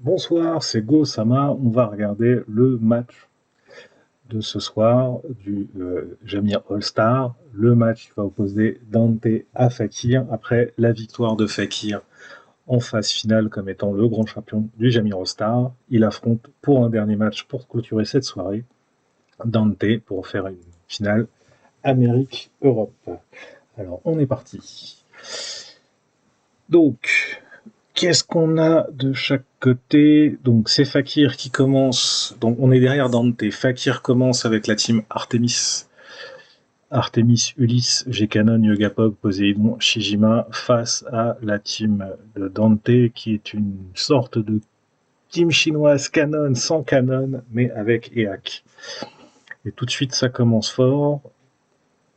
Bonsoir, c'est Go-sama. On va regarder le match de ce soir du Jamir All-Star. Le match va opposer Dante à Fakir après la victoire de Fakir en phase finale comme étant le grand champion du Jamir All-Star. Il affronte pour un dernier match pour clôturer cette soirée Dante pour faire une finale Amérique-Europe. Alors on est parti. Donc, qu'est-ce qu'on a de chaque côté? Donc c'est Fakir qui commence. Donc on est derrière Dante. Fakir commence avec la team Artemis. Artemis, Ulysse, Gcanon, Yogapog, Poséidon, Shijima face à la team de Dante qui est une sorte de team chinoise canon sans canon mais avec EAC. Et tout de suite ça commence fort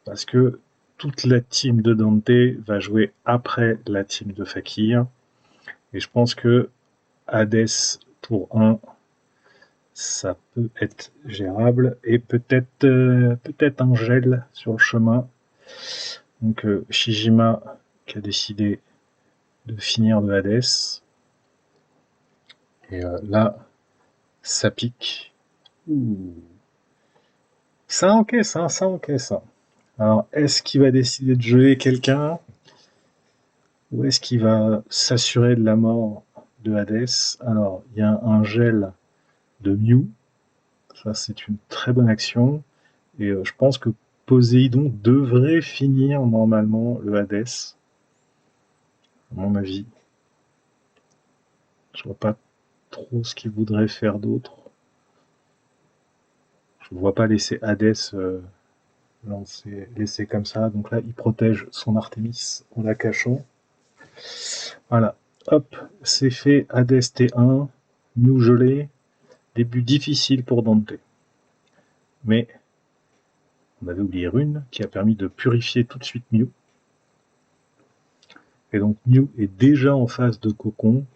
parce que toute la team de Dante va jouer après la team de Fakir. Et je pense que Hades tour 1, ça peut être gérable. Et peut-être un gel sur le chemin. Donc Shijima qui a décidé de finir de Hades. Et là, ça pique. Ouh. Ça encaisse, hein, ça encaisse. Alors, est-ce qu'il va décider de geler quelqu'un? Ou est-ce qu'il va s'assurer de la mort de Hades? Alors, il y a un gel de Mew. Ça, c'est une très bonne action. Et je pense que Poséidon devrait finir normalement le Hades, à mon avis. Je vois pas trop ce qu'il voudrait faire d'autre. Je ne vois pas laisser Hades laisser comme ça. Donc là, il protège son Artemis en la cachant. Voilà. Hop, c'est fait. Hades T1, Mew gelé. Début difficile pour Dante. Mais on avait oublié Rune qui a permis de purifier tout de suite Mew. Et donc Mew est déjà en phase de cocon.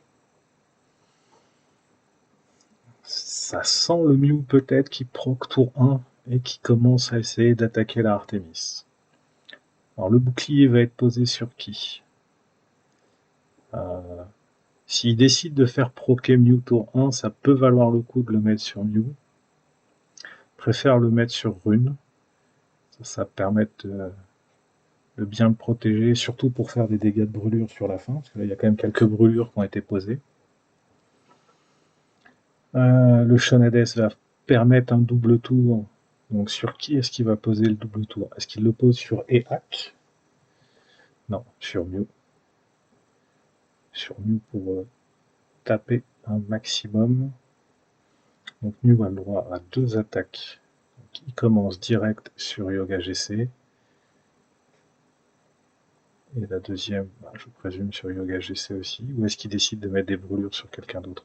Ça sent le Mew peut-être qui proc tour 1 et qui commence à essayer d'attaquer la Artemis. Alors le bouclier va être posé sur qui? S'il décide de faire proquer Mew tour 1, ça peut valoir le coup de le mettre sur Mew. Préfère le mettre sur Rune. Ça permet de bien le protéger, surtout pour faire des dégâts de brûlure sur la fin, parce que là il y a quand même quelques brûlures qui ont été posées. Le Shonades va permettre un double tour. Donc sur qui est-ce qu'il va poser le double tour? Est-ce qu'il le pose sur EAC? Non, sur Mew. Sur Mew pour taper un maximum. Donc Mew a le droit à 2 attaques. Donc, il commence direct sur Yoga GC. Et la deuxième, je présume, sur Yoga GC aussi. Ou est-ce qu'il décide de mettre des brûlures sur quelqu'un d'autre?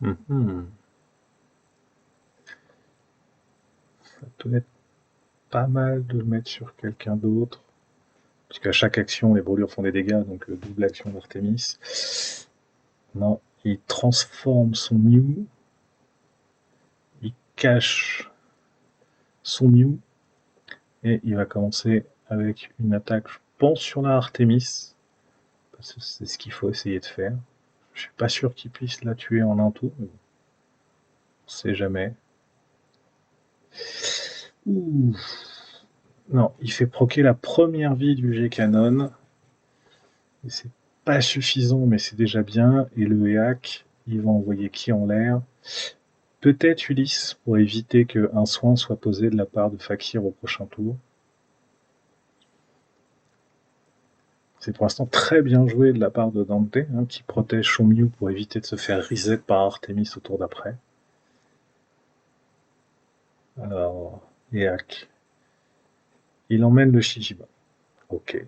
Ça peut être pas mal de le mettre sur quelqu'un d'autre. Parce qu'à chaque action, les brûlures font des dégâts, donc double action d'Artemis. Non, il transforme son Mew. Il cache son Mew. Et il va commencer avec une attaque, je pense, sur la Artemis. Parce que c'est ce qu'il faut essayer de faire. Je suis pas sûr qu'il puisse la tuer en un tour, mais bon, on sait jamais. Ouh. Non, il fait proquer la première vie du Gcanon. Et c'est pas suffisant, mais c'est déjà bien. Et le EAC, il va envoyer qui en l'air? Peut-être Ulysse, pour éviter qu'un soin soit posé de la part de Fakir au prochain tour. C'est pour l'instant très bien joué de la part de Dante, hein, qui protège son Mew pour éviter de se faire reset par Artemis au tour d'après. Alors, EAC. Il emmène le Shijima. Ok.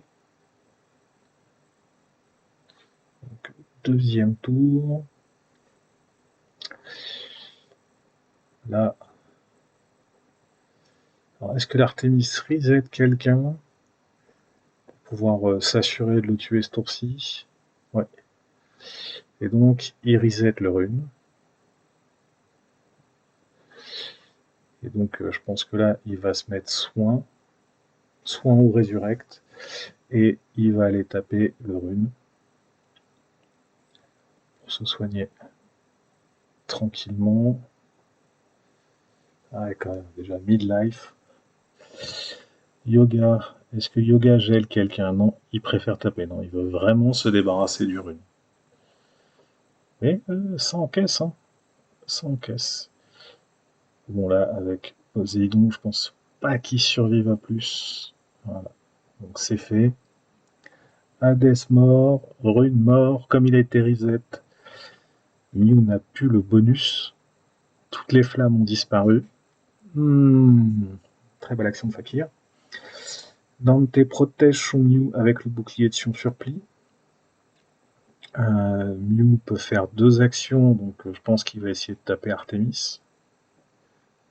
Donc, deuxième tour. Là. Est-ce que l'Artemis reset quelqu'un pour pouvoir s'assurer de le tuer ce tour-ci? Ouais. Et donc, il reset le rune. Et donc, je pense que là, il va se mettre soin ou résurrect. Et il va aller taper le rune. se soigner tranquillement. Ah ouais, quand même, déjà midlife. Yoga. Est-ce que Yoga gèle quelqu'un? Non, il préfère taper. Non, il veut vraiment se débarrasser du rune. Mais ça encaisse, hein. Ça encaisse. Bon, là, avec Poséidon, je pense pas qu'il survive à plus. Voilà. Donc c'est fait. Hadès mort, rune mort, comme il a été reset. Mew n'a plus le bonus. Toutes les flammes ont disparu. Très belle action de Fakir. Dante protège son Mew avec le bouclier de Sion sur pli. Mew peut faire 2 actions, donc je pense qu'il va essayer de taper Artemis.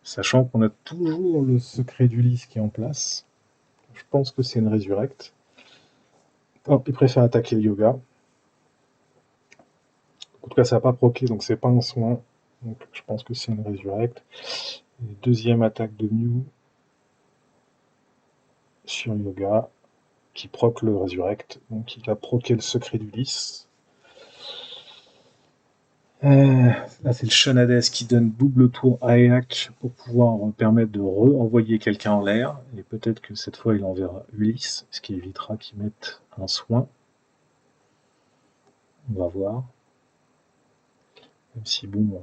Sachant qu'on a toujours le secret d'Ulysse qui est en place. Je pense que c'est une résurrecte. Oh, il préfère attaquer le Yoga. En tout cas, ça n'a pas proqué, donc c'est pas un soin. Donc je pense que c'est une résurrecte. Et deuxième attaque de Mew sur Yoga, qui proc le résurrecte. Donc il a proqué le secret d'Ulysse. Là, c'est le Shonades qui donne double tour à Eak pour pouvoir permettre de re-envoyer quelqu'un en l'air. Et peut-être que cette fois, il enverra Ulysse, ce qui évitera qu'il mette un soin. On va voir. Même si, bon,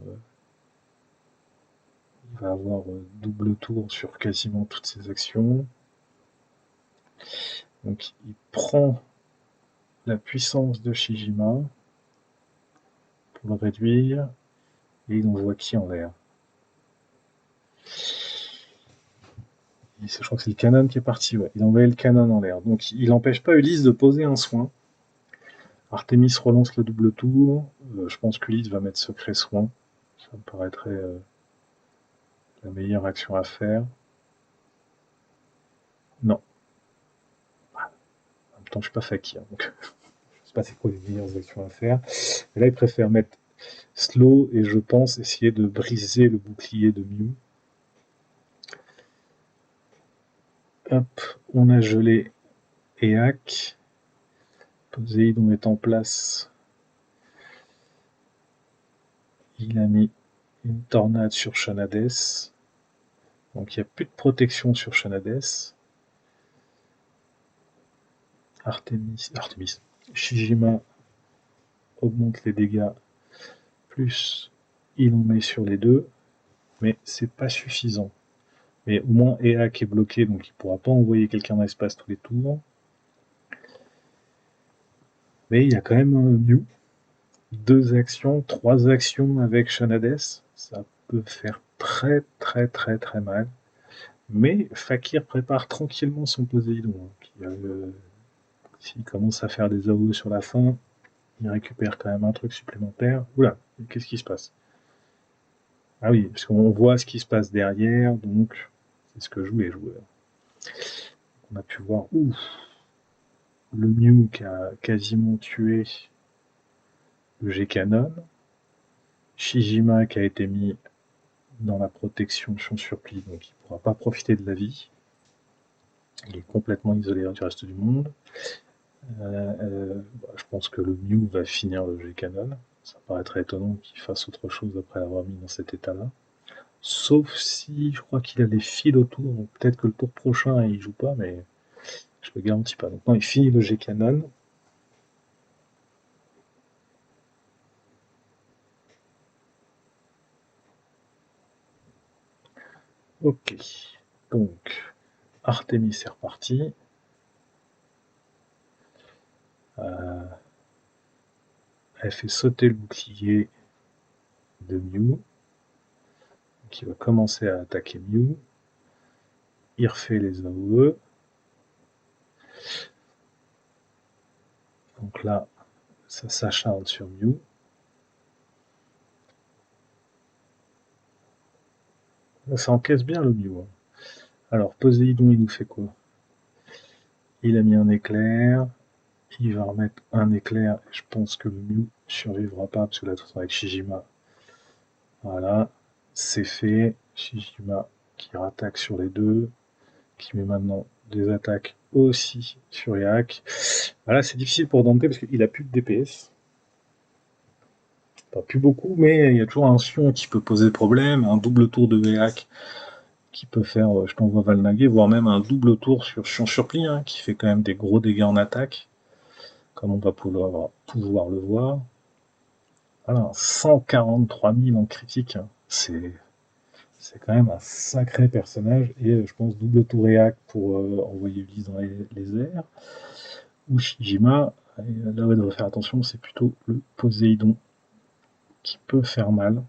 il va avoir double tour sur quasiment toutes ses actions. Donc, il prend la puissance de Shijima pour le réduire. Et il envoie qui en l'air? Je crois que c'est le canon qui est parti, ouais. Il envoyait le canon en l'air. Donc il n'empêche pas Ulysse de poser un soin. Artemis relance le double tour. Je pense qu'Ulysse va mettre secret soin. Ça me paraîtrait la meilleure action à faire. Non. En même temps, je suis pas fakir, donc je sais pas c'est quoi les meilleures actions à faire. Et là, il préfère mettre slow et je pense essayer de briser le bouclier de Mew. Hop, on a gelé Eak. Poséidon est en place. Il a mis une tornade sur Shonades. Donc il n'y a plus de protection sur Shonades. Artemis. Shijima augmente les dégâts. Plus il en met sur les deux. Mais c'est pas suffisant. Mais au moins Eak est bloqué, donc il ne pourra pas envoyer quelqu'un dans l'espace tous les tours. Mais il y a quand même Mew. 2 actions, 3 actions avec Shonades. Ça peut faire très très très très mal. Mais Fakir prépare tranquillement son Poséidon. S'il commence à faire des AOE sur la fin, il récupère quand même un truc supplémentaire. Oula, qu'est-ce qui se passe? Ah oui, parce qu'on voit ce qui se passe derrière, donc c'est ce que jouent les joueurs. On a pu voir, le Mew qui a quasiment tué le G-Canon. Shijima qui a été mis dans la protection Sion sur pli, donc il ne pourra pas profiter de la vie. Il est complètement isolé du reste du monde. Je pense que le Mew va finir le G-Canon. Ça paraîtrait étonnant qu'il fasse autre chose après l'avoir mis dans cet état-là. Sauf si je crois qu'il a les fils autour, donc peut-être que le tour prochain il joue pas, mais je le garantis pas. Donc non, il finit le G-Canon. Ok. Donc, Artemis est reparti. Elle fait sauter le bouclier de Mew. Qui va commencer à attaquer Mew. Il refait les AOE. Donc là, ça s'acharne sur Mew. Ça encaisse bien le Mew. Alors, Poséidon, il nous fait quoi? Il a mis un éclair. Il va remettre un éclair. Je pense que le Mew survivra pas parce que là, de toute façon, avec Shijima. Voilà, c'est fait. Shijima qui rattaque sur les deux. Qui met maintenant des attaques aussi sur Eak. Voilà, c'est difficile pour Dante parce qu'il a plus de DPS. Pas plus beaucoup, mais il y a toujours un Sion qui peut poser problème, un double tour de Véac qui peut faire, je t'envoie Valnaguer, voire même un double tour sur Sion Surpli, hein, qui fait quand même des gros dégâts en attaque, comme on va pouvoir le voir. Voilà, 143 000 en critique, hein. C'est quand même un sacré personnage, et je pense double tour Véac pour envoyer Ulysse dans les airs. Ou Shijima, et là où il devrait faire attention, c'est plutôt le Poséidon, qui peut faire mal.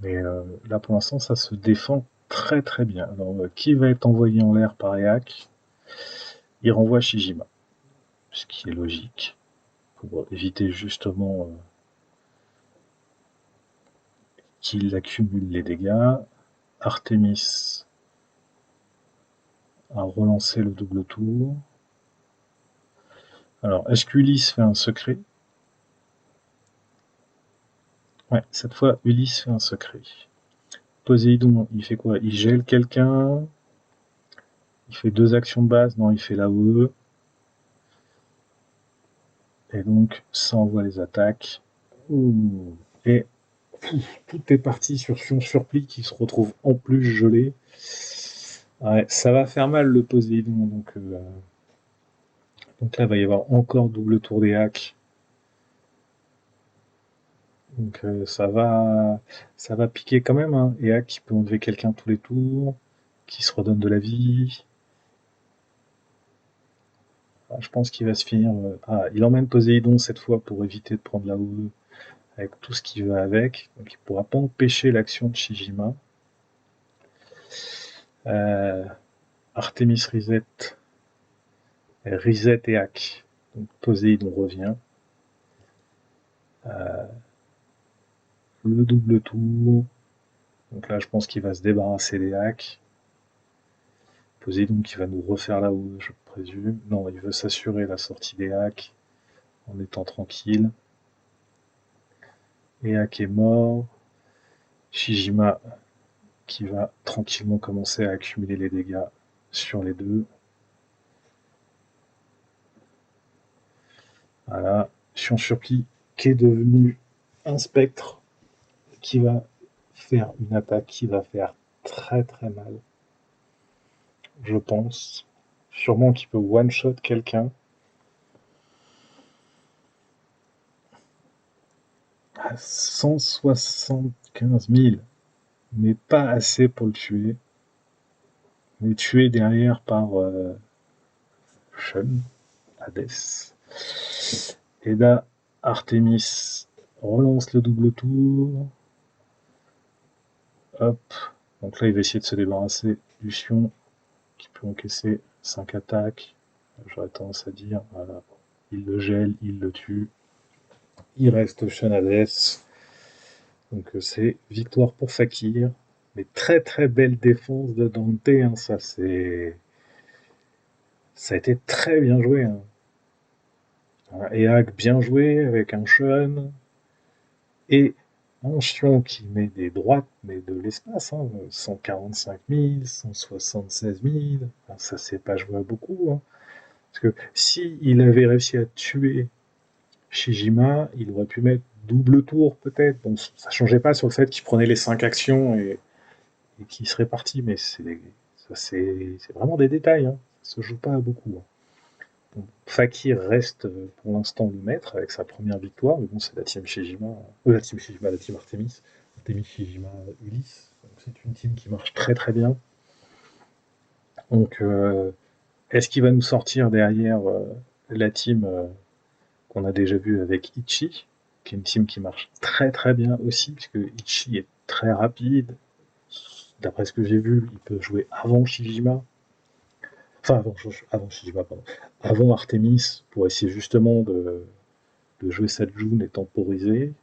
Mais là, pour l'instant, ça se défend très très bien. Alors, qui va être envoyé en l'air par Eak? Il renvoie Shijima, ce qui est logique, pour éviter justement qu'il accumule les dégâts. Artemis a relancé le double tour. Alors, est-ce qu'Ulysse fait un secret? Ouais, cette fois, Ulysse fait un secret. Poséidon, il fait quoi? Il gèle quelqu'un. Il fait 2 actions de base. Non, il fait l'AOE. Et donc, ça envoie les attaques. Ouh. Et tout est parti sur Sion Surpli qui se retrouve en plus gelé. Ouais, ça va faire mal le Poséidon. Donc là, il va y avoir encore double tour des hacks. Donc ça va piquer quand même, hein. Et hack qui peut enlever quelqu'un tous les tours, qui se redonne de la vie. Ah, je pense qu'il va se finir. Ah, il emmène Poséidon cette fois pour éviter de prendre la OE avec tout ce qui va avec. Donc il ne pourra pas empêcher l'action de Shijima. Artemis reset et hack. Donc Poséidon revient. Le double tour. Donc là, je pense qu'il va se débarrasser des hacks. Poséidon qui va nous refaire la haut, je présume. Non, il veut s'assurer la sortie des hacks en étant tranquille. Et hack est mort. Shijima qui va tranquillement commencer à accumuler les dégâts sur les deux. Voilà. Sion Surpli qui est devenu un spectre qui va faire une attaque qui va faire très très mal. Je pense. Sûrement qu'il peut one-shot quelqu'un. À 175 000, mais pas assez pour le tuer. Mais tué derrière par Shun, Hades. Et là, Artemis relance le double tour. Hop. Donc là, il va essayer de se débarrasser du Sion qui peut encaisser 5 attaques. J'aurais tendance à dire, voilà, il le gèle, il le tue. Il reste Shun Hades. Donc c'est victoire pour Fakir. Mais très très belle défense de Dante, hein, ça a été très bien joué, hein. Eak bien joué avec un Shun et un Sion qui met des droites, mais de l'espace, hein, 145 000, 176 000, enfin, ça s'est pas joué à beaucoup, hein. Parce que s'il avait réussi à tuer Shijima, il aurait pu mettre double tour peut-être. Bon, ça changeait pas sur le fait qu'il prenait les 5 actions et qu'il serait parti, mais c'est vraiment des détails, hein. Ça se joue pas à beaucoup, hein. Bon, Fakir reste pour l'instant le maître avec sa première victoire, mais bon, c'est la team Shijima, la team Artemis, Artemis Shijima Ulysse. C'est une team qui marche très très bien. Donc, est-ce qu'il va nous sortir derrière la team qu'on a déjà vue avec Ichi, qui est une team qui marche très très bien aussi, puisque Ichi est très rapide. D'après ce que j'ai vu, il peut jouer avant Shijima. Enfin, avant Shijima, pardon. Avant Artemis, pour essayer justement de jouer cette June et temporiser.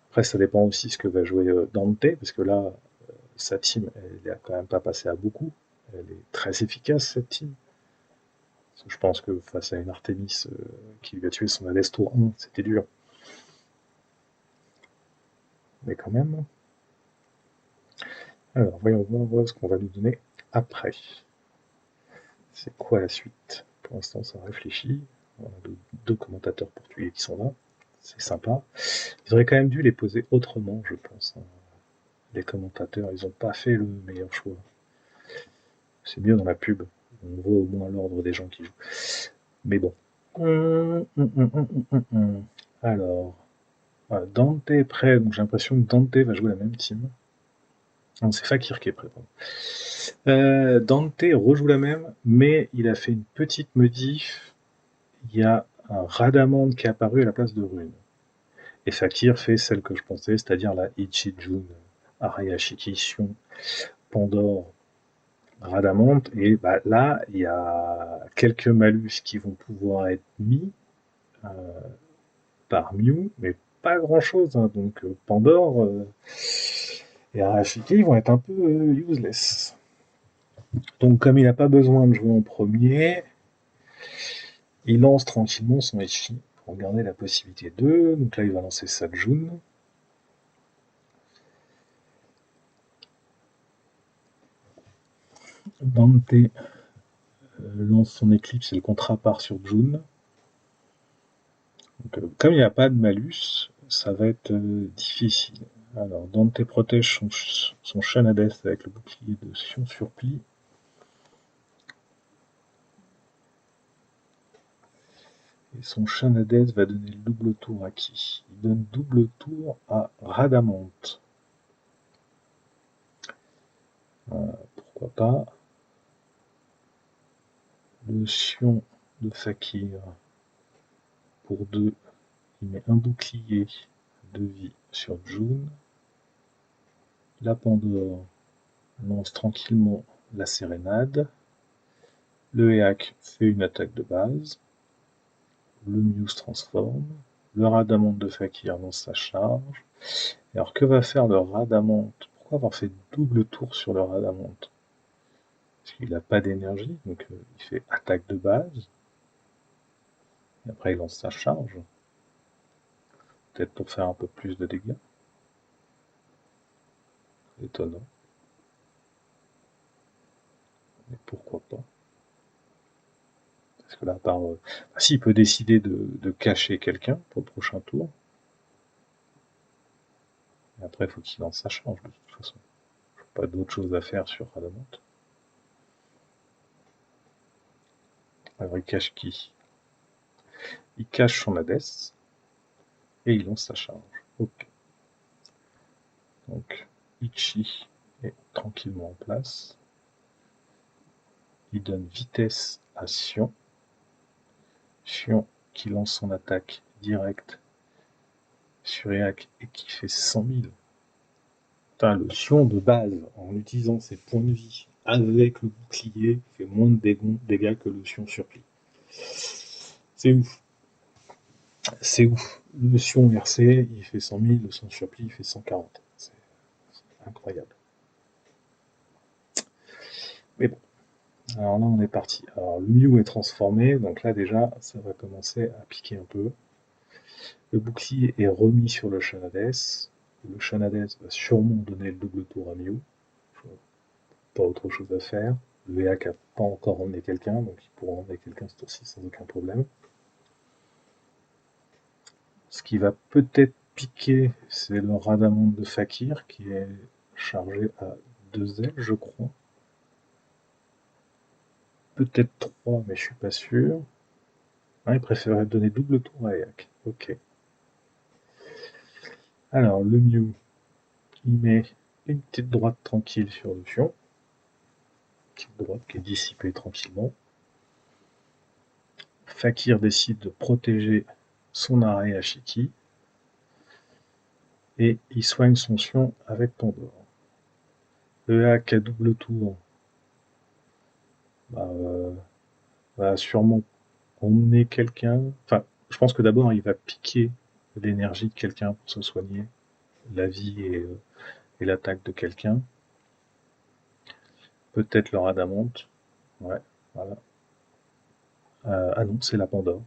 Après, ça dépend aussi ce que va jouer Dante, parce que là, sa team, elle n'est quand même pas passée à beaucoup. Elle est très efficace, cette team. Parce que je pense que face à une Artemis qui lui a tué son Hades tour 1, c'était dur. Mais quand même. Alors, voyons voir ce qu'on va nous donner après. C'est quoi la suite? Pour l'instant, ça réfléchit. On a deux commentateurs portugais qui sont là. c'est sympa. Ils auraient quand même dû les poser autrement, je pense, hein. Les commentateurs, ils n'ont pas fait le meilleur choix. C'est mieux dans la pub. On voit au moins l'ordre des gens qui jouent. Mais bon. Alors, voilà, Dante est prêt, donc j'ai l'impression que Dante va jouer la même team. Non, c'est Fakir qui est prêt, pardon. Dante rejoue la même, mais il a fait une petite modif. Il y a un Radamant qui est apparu à la place de Rune. Et Fakir fait celle que je pensais, c'est-à-dire la Ichijun, Arayashiki, Sion, Pandore, Radamant. Et bah, là, il y a quelques malus qui vont pouvoir être mis euh, par Mew, mais pas grand-chose, hein. Donc Pandore et Arashiki vont être un peu useless. Donc comme il n'a pas besoin de jouer en premier, il lance tranquillement son Ichi pour garder la possibilité 2. Donc là, il va lancer sa June. Dante lance son Eclipse et le contrat part sur June. Donc, comme il n'y a pas de malus, ça va être difficile. Alors, Dante protège son Shanades avec le bouclier de Sion Surplis. Et son Shanades va donner le double tour à qui? Il donne double tour à Radamant. Pourquoi pas? Le Sion de Fakir pour 2. Il met un bouclier de vie sur June. La Pandore lance tranquillement la Sérénade. Le Eak fait une attaque de base. Le Mew se transforme. Le Radamant de Fakir lance sa charge. Et alors que va faire le Radamant? Pourquoi avoir fait double tour sur le Radamant? Parce qu'il n'a pas d'énergie, donc il fait attaque de base. Et après il lance sa charge. Peut-être pour faire un peu plus de dégâts. Étonnant. Mais pourquoi pas? Parce que là, par. S'il peut décider de cacher quelqu'un pour le prochain tour. Et après, il faut qu'il lance sa charge de toute façon. Pas d'autre chose à faire sur Radamant. Alors il cache qui? Il cache son Hades et il lance sa charge. Ok. Donc Ichi est tranquillement en place. Il donne vitesse à Sion. Sion qui lance son attaque directe sur Eak et qui fait 100 000. Putain, le Sion de base, en utilisant ses points de vie avec le bouclier, fait moins de dégâts que le Sion surplis. C'est ouf. C'est ouf. Le Sion RC, il fait 100 000, le Sion surplis, il fait 140. C'est incroyable. Mais bon, alors là, on est parti. Alors, le Mew est transformé, donc là, déjà, ça va commencer à piquer un peu. Le bouclier est remis sur le Shanades. Le Shanades va sûrement donner le double tour à Mew. Pas autre chose à faire. Le Eak n'a pas encore emmené quelqu'un, donc il pourra emmener quelqu'un ce tour-ci sans aucun problème. Ce qui va peut-être piquer, c'est le Radamant de Fakir, qui est chargé à 2 ailes, je crois. Peut-être 3, mais je suis pas sûr. Ah, il préférait donner double tour à Eak. Ok. Alors, le Mew, il met une petite droite tranquille sur le fion. Petite droite qui est dissipée tranquillement. Fakir décide de protéger son arrêt à Shiki. Et il soigne son Sion avec Pandore. Le hack à double tour va sûrement emmener quelqu'un. Enfin, je pense que d'abord il va piquer l'énergie de quelqu'un pour se soigner, la vie et l'attaque de quelqu'un. Peut-être le Radamant. Ouais, voilà. Ah non, c'est la Pandore.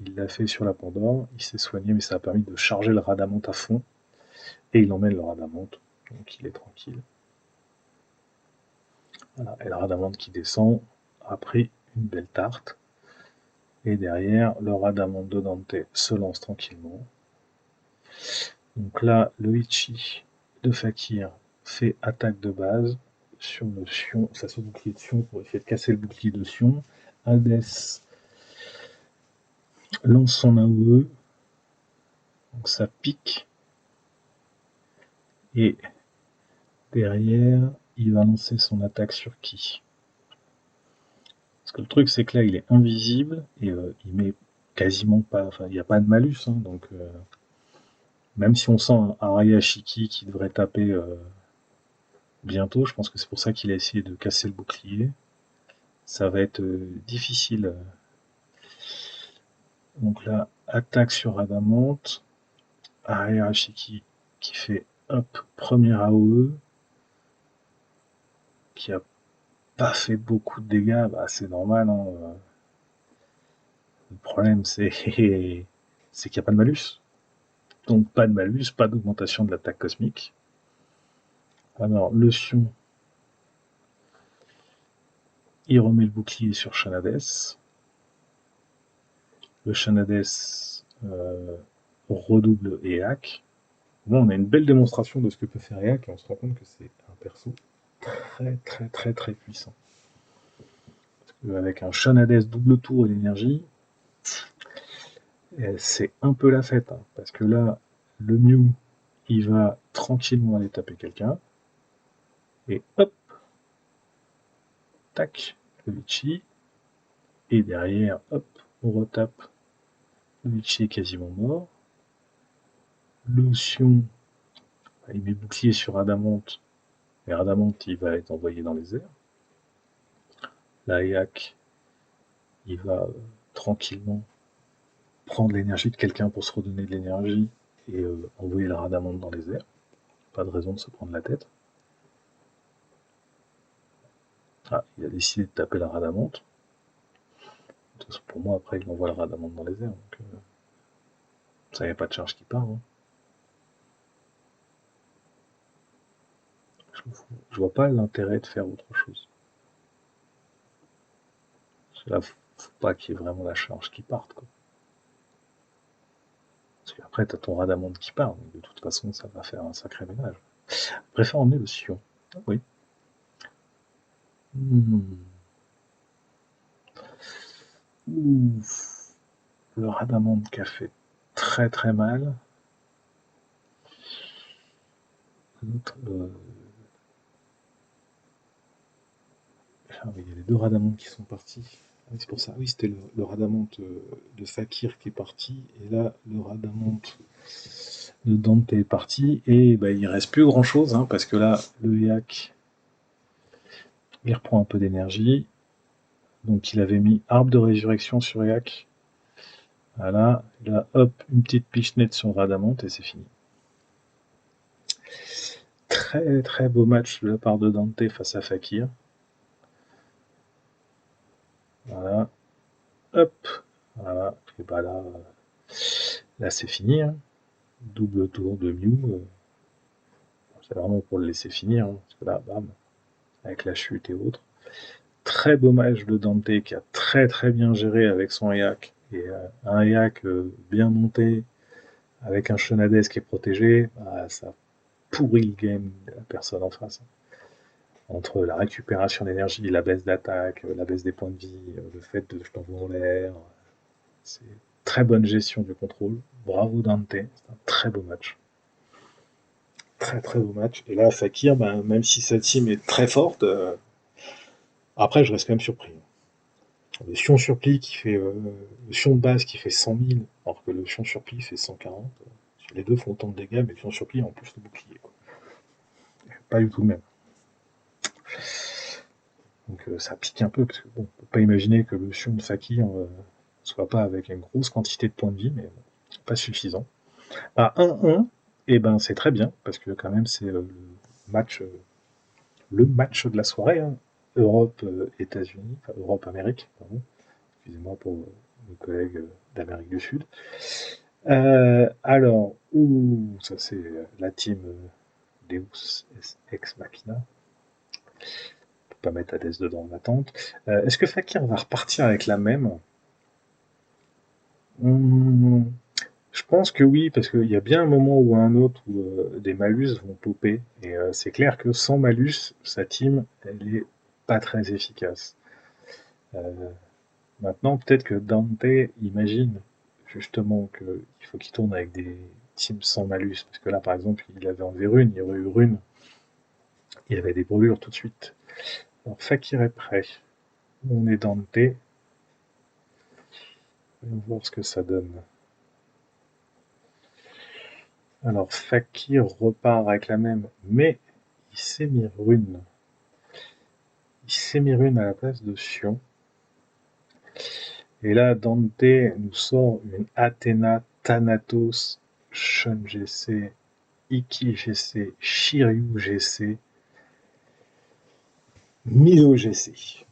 Il l'a fait sur la Pandore, il s'est soigné, mais ça a permis de charger le Radamant à fond. Et il emmène le Radamant, donc il est tranquille. Voilà. Et le Radamant qui descend a pris une belle tarte. Et derrière, le Radamonte de Dante se lance tranquillement. Donc là, le Ichi de Fakir fait attaque de base sur le Sion, face au bouclier de Sion pour essayer de casser le bouclier de Sion. Hades lance son AOE, donc ça pique. Et derrière, il va lancer son attaque sur qui? Parce que le truc, c'est que là, il est invisible et il met quasiment pas. Enfin, il n'y a pas de malus. Hein, donc, même si on sent un Arayashiki qui devrait taper bientôt, je pense que c'est pour ça qu'il a essayé de casser le bouclier. Ça va être difficile. Donc là, attaque sur Adamante. Arayashiki qui fait hop, première AOE. Qui a pas fait beaucoup de dégâts. Bah, c'est normal. Hein, le problème, c'est qu'il n'y a pas de malus. Donc pas de malus, pas d'augmentation de l'attaque cosmique. Alors, le Sion, il remet le bouclier sur Shanades. Le Shanades redouble EAC. Bon, on a une belle démonstration de ce que peut faire EAC et on se rend compte que c'est un perso très puissant. Parce qu'avec un Shanades double tour et l'énergie, c'est un peu la fête. Hein, parce que là, le Mew, il va tranquillement aller taper quelqu'un. Et hop, tac, le Litchi. Et derrière, hop, on retape. Le Litchi est quasiment mort. Le Sion, il met bouclier sur Adamante. Et Adamante, il va être envoyé dans les airs. La EAC, il va tranquillement prendre l'énergie de quelqu'un pour se redonner de l'énergie et envoyer le Radamonte dans les airs. Pas de raison de se prendre la tête. Ah, il a décidé de taper la Radamonte. Pour moi, après, il envoie le Radamonte dans les airs. Donc, ça n'y a pas de charge qui part. Hein. Je vois pas l'intérêt de faire autre chose. Parce que là, faut pas qu'il y ait vraiment la charge qui parte. Quoi. Parce qu'après, tu as ton Radamonte qui part. Donc de toute façon, ça va faire un sacré ménage. Je préfère emmener le Sion. Ah, oui. Ouf. Le Radamonte qui a fait très mal. L'autre, il y a les deux Radamontes qui sont partis. Ah, c'est pour ça. Oui, c'était le Radamonte de Fakir qui est parti. Et là, le Radamonte de Dante est parti. Et bah, il reste plus grand chose. Hein, parce que là, le Yak, il reprend un peu d'énergie. Donc il avait mis arbre de résurrection sur Yak. Voilà. Et là, hop, une petite pichenette sur Radamonte et c'est fini. Très beau match de la part de Dante face à Fakir. Voilà. Hop. Voilà. Et bah là c'est fini. Hein. Double tour de Mew. C'est vraiment pour le laisser finir. Hein, parce que là, bam, avec la chute et autres. Très beau match de Dante qui a très bien géré avec son Eyak. Et un Eyak bien monté avec un Shenades qui est protégé, bah, ça pourrit le game de la personne en face. Entre la récupération d'énergie, la baisse d'attaque, la baisse des points de vie, le fait de je t'envoie en l'air. C'est très bonne gestion du contrôle. Bravo Dante, c'est un très beau match. Très beau match. Et là, Fakir, ben, même si sa team est très forte, après, je reste quand même surpris. Le Sion Surpli qui fait. Le Sion de base qui fait 100 000, alors que le Sion Surpli fait 140. Les deux font autant de dégâts, mais le Sion Surpli a en plus le bouclier. Quoi. Pas du tout le même. Donc ça pique un peu, parce que bon, on peut pas imaginer que le Sion de Fakir soit pas avec une grosse quantité de points de vie, mais bon, pas suffisant. À 1-1, et ben c'est très bien, parce que quand même c'est match, le match de la soirée. Hein. Europe-États-Unis, enfin Europe-Amérique, pardon. Excusez-moi pour mes collègues d'Amérique du Sud. Alors, ça c'est la team Deus Ex Machina. On peut pas mettre Hades dedans en attente. Est-ce que Fakir va repartir avec la même Je pense que oui, parce qu'il y a bien un moment ou un autre où des malus vont popper. Et c'est clair que sans malus, sa team, elle est pas très efficace. Maintenant, peut-être que Dante imagine justement qu'il faut qu'il tourne avec des teams sans malus. Parce que là, par exemple, il avait enlevé Rune, il y aurait eu Rune, il y avait des brûlures tout de suite. Alors, Fakir est prêt. On est Dante. Voyons voir ce que ça donne. Alors, Fakir repart avec la même, mais il s'est mis Rune. Il s'est mis Rune à la place de Sion. Et là, Dante nous sort une Athéna, Thanatos, Shun GC, Iki GC, Shiryu GC, Milo GC.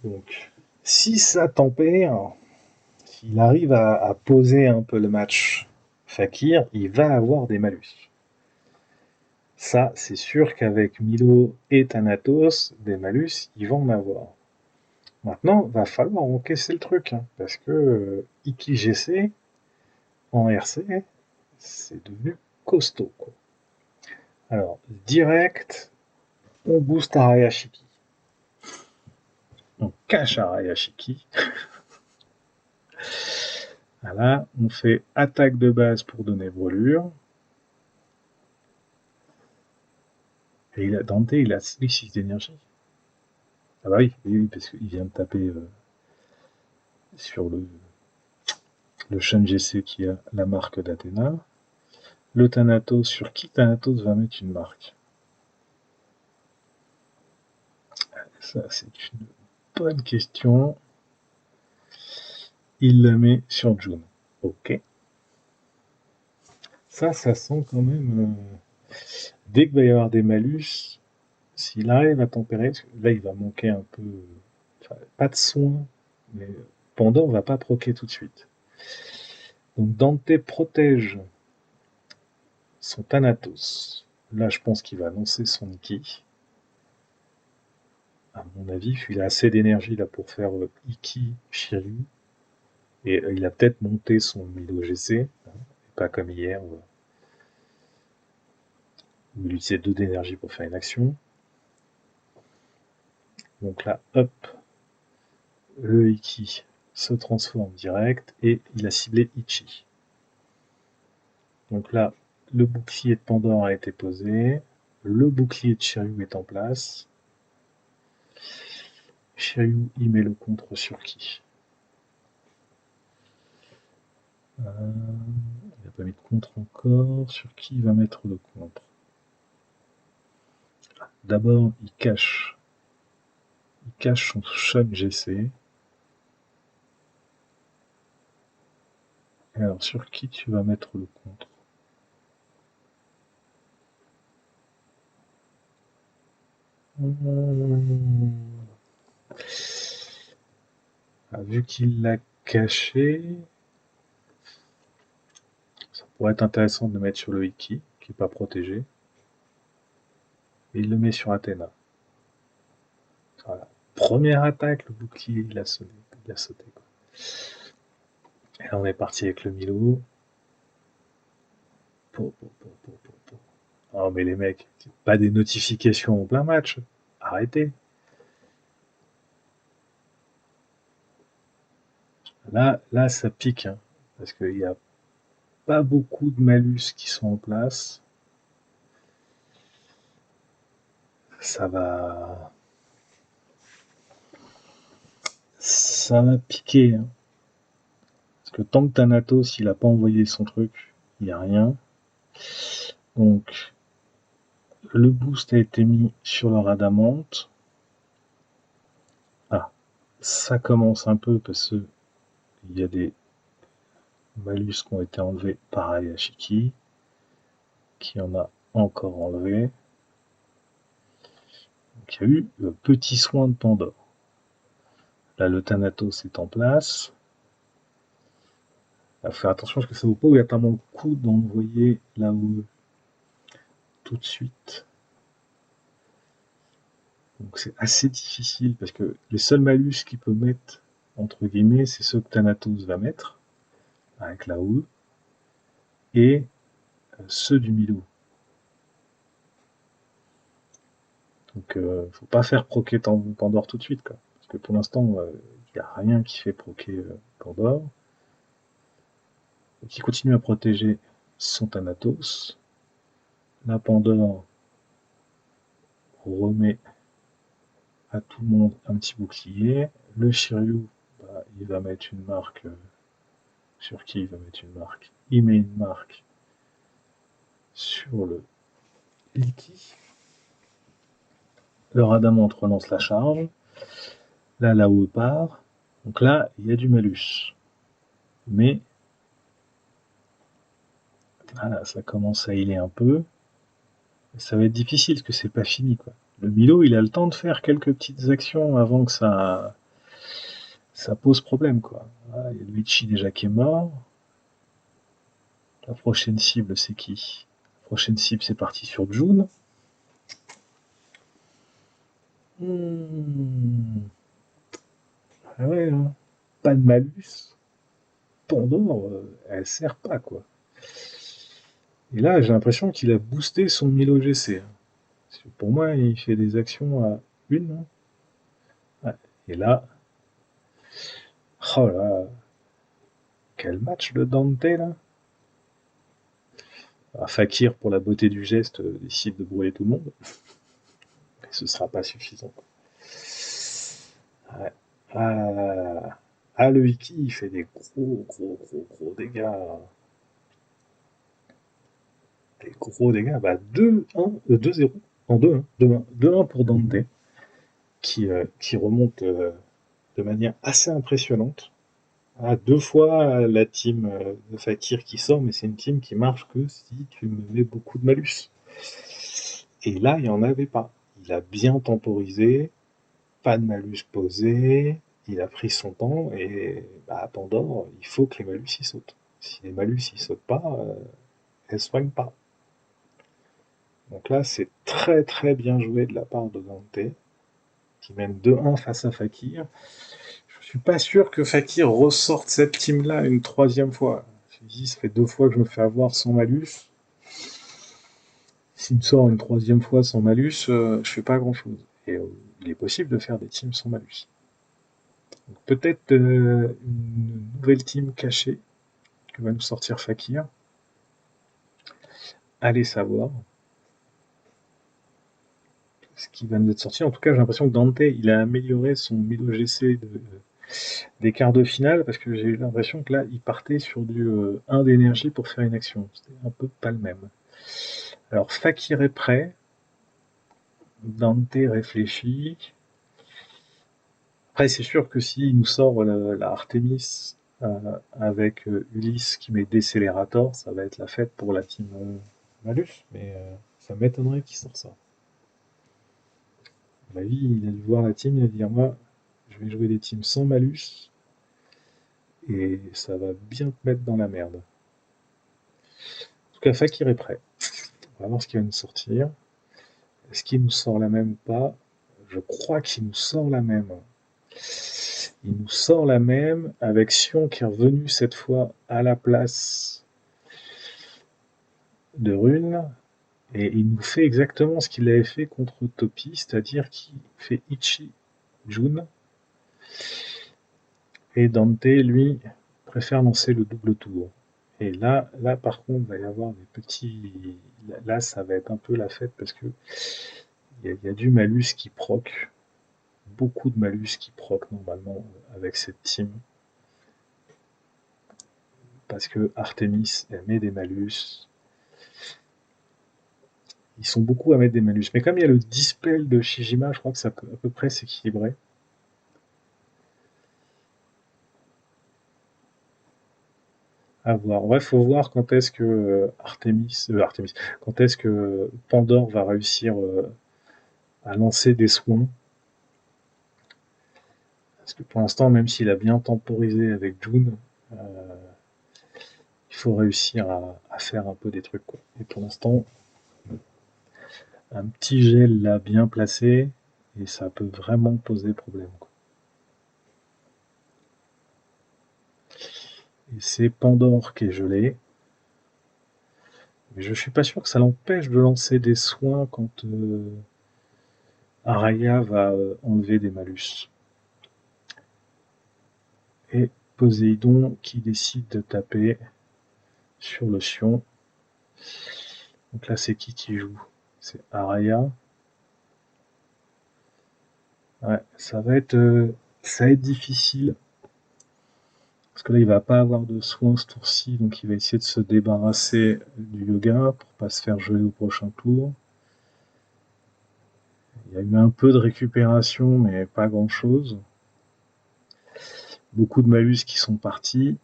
Donc, si ça tempère, s'il arrive à poser un peu le match Fakir, il va avoir des malus. Ça, c'est sûr qu'avec Milo et Thanatos, des malus, ils vont en avoir. Maintenant, va falloir encaisser le truc, hein, parce que Iki GC en RC, c'est devenu costaud, quoi. Alors, direct, on booste Arayashiki. On cache Arayashiki. Voilà, on fait attaque de base pour donner brûlure. Et Dante, il a 6 d'énergie. Ah bah oui, parce qu'il vient de taper sur le Shun GC qui a la marque d'Athéna. Le Thanatos, sur qui Thanatos va mettre une marque? Ça, c'est une bonne question. Il la met sur June. Ok. Ça sent quand même. Dès qu'il va y avoir des malus, s'il arrive à tempérer, parce que là il va manquer un peu. Enfin, pas de soin, mais Pandore va pas proquer tout de suite. Donc Dante protège son Thanatos. Là, je pense qu'il va lancer son Iki. À mon avis, il a assez d'énergie là pour faire Iki Shiryu. Et il a peut-être monté son Milo GC, hein, pas comme hier, où il utilisait 2 d'énergie pour faire une action. Donc là, hop, le Iki se transforme direct et il a ciblé Ichi. Donc là, le bouclier de Pandore a été posé, le bouclier de Shiryu est en place. Shiryu, il met le contre sur qui? Il n'a pas mis de contre encore. Sur qui il va mettre le contre? D'abord, il cache son Shun GC. Et alors, sur qui tu vas mettre le contre? Vu qu'il l'a caché, ça pourrait être intéressant de le mettre sur le Iki, qui n'est pas protégé. Et il le met sur Athéna. Voilà. Première attaque, le bouclier, il a sauté. Quoi. Et là, on est parti avec le Milo. Oh, mais les mecs, pas des notifications en plein match. Arrêtez. Là, ça pique, hein, parce qu'il n'y a pas beaucoup de malus qui sont en place. Ça va piquer, hein. Parce que tant que Thanatos, il n'a pas envoyé son truc, il n'y a rien. Donc, le boost a été mis sur le Radamante. Ah, ça commence un peu parce qu'il y a des malus qui ont été enlevés par Ayashiki, qui en a encore enlevé. Donc, il y a eu le petit soin de Pandore. Là, le Thanatos est en place. Il faut faire attention parce que ça ne vaut pas obligatoirement le coup d'envoyer là-haut tout de suite. Donc c'est assez difficile parce que les seuls malus qu'il peut mettre, entre guillemets, c'est ceux que Thanatos va mettre avec la OE. et ceux du Milo. Donc faut pas faire proquer Pandore tout de suite, quoi. Parce que pour l'instant, il n'y a rien qui fait proquer Pandore. Donc il continue à protéger son Thanatos. La Pandore remet à tout le monde un petit bouclier. Le Shiryu, bah, il va mettre une marque. Sur qui il va mettre une marque? Il met une marque sur le Iki. Le Radamanth relance la charge. Là, là-haut part. Donc là, il y a du malus. Mais voilà, ça commence à healer un peu. Ça va être difficile parce que c'est pas fini, quoi. Le Milo, il a le temps de faire quelques petites actions avant que ça pose problème, quoi. Voilà, il y a Luigi déjà qui est mort. La prochaine cible, c'est qui? La prochaine cible, c'est parti sur June. Ah ouais, hein. Pas de malus. Pandore, elle sert pas, quoi. Et là, j'ai l'impression qu'il a boosté son Milo GC. Parce que pour moi, il fait des actions à une. Hein. Ouais. Et là, oh là, quel match le Dante, là. Ah, Fakir, pour la beauté du geste, décide de brûler tout le monde. Mais ce sera pas suffisant. Ouais. Ah, ah, le Iki, il fait des gros dégâts. Des gros dégâts. Bah, 2-1, 2-0. En 2-1. 2-1. 2-1 pour Dante, qui remonte de manière assez impressionnante. Ah, deux fois la team de Fakir qui sort, mais c'est une team qui marche que si tu me mets beaucoup de malus. Et là, il n'y en avait pas. Il a bien temporisé, pas de malus posé, il a pris son temps, et bah, Pandore, il faut que les malus y sautent. Si les malus y sautent pas, elles soignent pas. Donc là, c'est très bien joué de la part de Dante, qui mène 2-1 face à Fakir. Je suis pas sûr que Fakir ressorte cette team-là une troisième fois. Je me dis, ça fait 2 fois que je me fais avoir sans malus. S'il me sort une troisième fois sans malus, je fais pas grand-chose. Et il est possible de faire des teams sans malus. Donc peut-être une nouvelle team cachée que va nous sortir Fakir. Allez savoir ce qui va nous être sorti. En tout cas, j'ai l'impression que Dante, il a amélioré son Milo GC des quarts de finale parce que j'ai eu l'impression que là, il partait sur du 1 d'énergie pour faire une action. C'était un peu pas le même. Alors, Fakir est prêt. Dante réfléchit. Après, c'est sûr que s'il nous sort la Artemis avec Ulysse qui met Décélérator, ça va être la fête pour la team Malus, mais ça m'étonnerait qu'il sorte ça. À mon avis, il a dû voir la team, il a dit moi, je vais jouer des teams sans Malus et ça va bien te mettre dans la merde. En tout cas, Fakir est prêt. On va voir ce qu'il va nous sortir. Est-ce qu'il nous sort la même ou pas? Je crois qu'il nous sort la même. Il nous sort la même avec Sion qui est revenu cette fois à la place de Rune. Et il nous fait exactement ce qu'il avait fait contre Topi, c'est-à-dire qu'il fait Ichi Jun. Et Dante, lui, préfère lancer le double tour. Et là par contre, il va y avoir des petits. Là, ça va être un peu la fête parce que il y a du malus qui proc. Beaucoup de malus qui proc normalement avec cette team. Parce que Artemis, elle met des malus. Ils sont beaucoup à mettre des malus. Mais comme il y a le dispel de Shijima, je crois que ça peut à peu près s'équilibrer. À voir. Ouais, faut voir quand est-ce que Artemis, quand est-ce que Pandore va réussir à lancer des soins. Parce que pour l'instant, même s'il a bien temporisé avec June, il faut réussir à faire un peu des trucs, quoi. Et pour l'instant, un petit gel là bien placé, et ça peut vraiment poser problème, quoi. Et c'est Pandore qui est gelé. Mais je suis pas sûr que ça l'empêche de lancer des soins quand Araya va enlever des malus. Et Poséidon qui décide de taper sur le Sion. Donc là, c'est qui joue? C'est Araya. Ouais, ça va être difficile. Parce que là, il va pas avoir de soins ce tour-ci, donc il va essayer de se débarrasser du yoga pour pas se faire geler au prochain tour. Il y a eu un peu de récupération, mais pas grand-chose. Beaucoup de malus qui sont partis.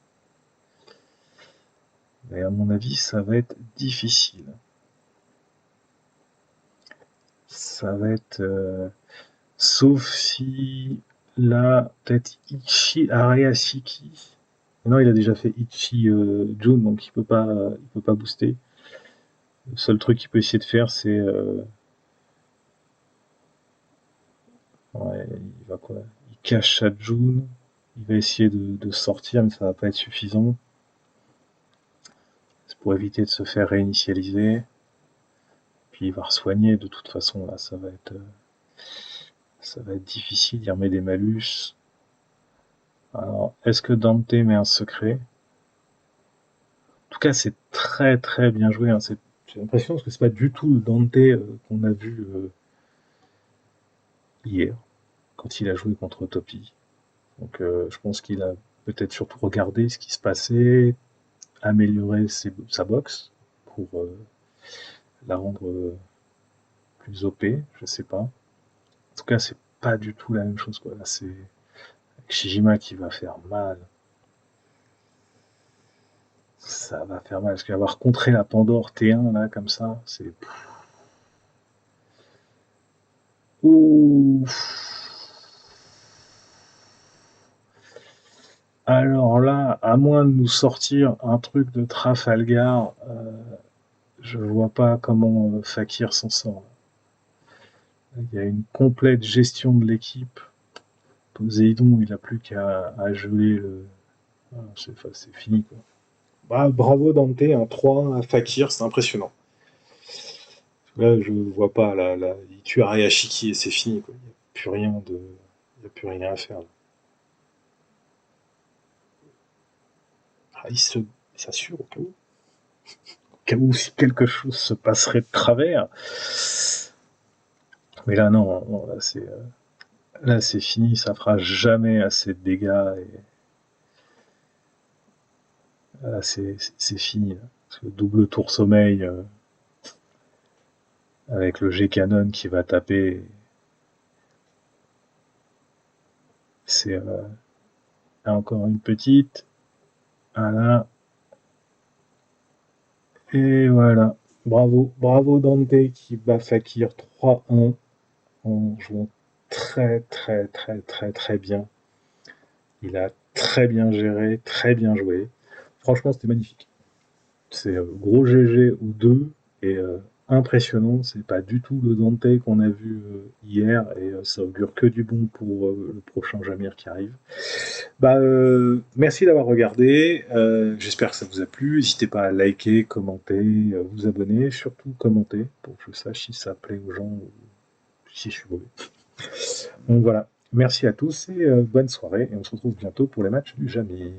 Et à mon avis, ça va être difficile. Ça va être... sauf si là, peut-être Ichi Ariashiki. Non, il a déjà fait Ichi Jun, donc il peut pas booster. Le seul truc qu'il peut essayer de faire, c'est ouais, il va quoi? Il cache sa Jun. Il va essayer de sortir, mais ça va pas être suffisant. C'est pour éviter de se faire réinitialiser. Puis il va re-soigner de toute façon, là, ça va être difficile. Il remet des malus. Alors, est-ce que Dante met un secret? En tout cas, c'est très très bien joué. Hein. J'ai l'impression que c'est pas du tout le Dante qu'on a vu hier, quand il a joué contre Topi. Donc je pense qu'il a peut-être surtout regardé ce qui se passait, amélioré sa boxe pour la rendre plus OP, je sais pas. En tout cas, c'est pas du tout la même chose. Quoi. Là, c'est Shijima qui va faire mal. Ça va faire mal, parce qu'avoir contré la Pandore T1, là, comme ça, c'est... Ouh. Alors là, à moins de nous sortir un truc de Trafalgar, je vois pas comment Fakir s'en sort. Il y a une complète gestion de l'équipe. Poséidon, il a plus qu'à geler le... Voilà, c'est fini, quoi. Bah, bravo Dante, un 3-1 à Fakir, c'est impressionnant. Là, je vois pas, là, il tue Ariashiki et c'est fini, quoi. Il n'y a plus rien de... Il y a plus rien à faire, là. Ah, il s'assure au cas où si quelque chose se passerait de travers. Mais là, non, non là, c'est fini, ça fera jamais assez de dégâts. Et là, c'est fini. Là. Parce que double tour sommeil avec le G-Canon qui va taper. C'est encore une petite. Voilà. Et voilà. Bravo. Bravo Dante qui bat Fakir 3-1 en jouant très très très très très bien. Il a très bien géré, très bien joué. Franchement, c'était magnifique. C'est gros GG ou deux et impressionnant. C'est pas du tout le Dante qu'on a vu hier et ça augure que du bon pour le prochain Jamir qui arrive. Bah, merci d'avoir regardé. J'espère que ça vous a plu. N'hésitez pas à liker, commenter, vous abonner, surtout commenter pour que je sache si ça plaît aux gens ou si je suis mauvais. Donc voilà. Merci à tous et bonne soirée. Et on se retrouve bientôt pour les matchs du Jamir.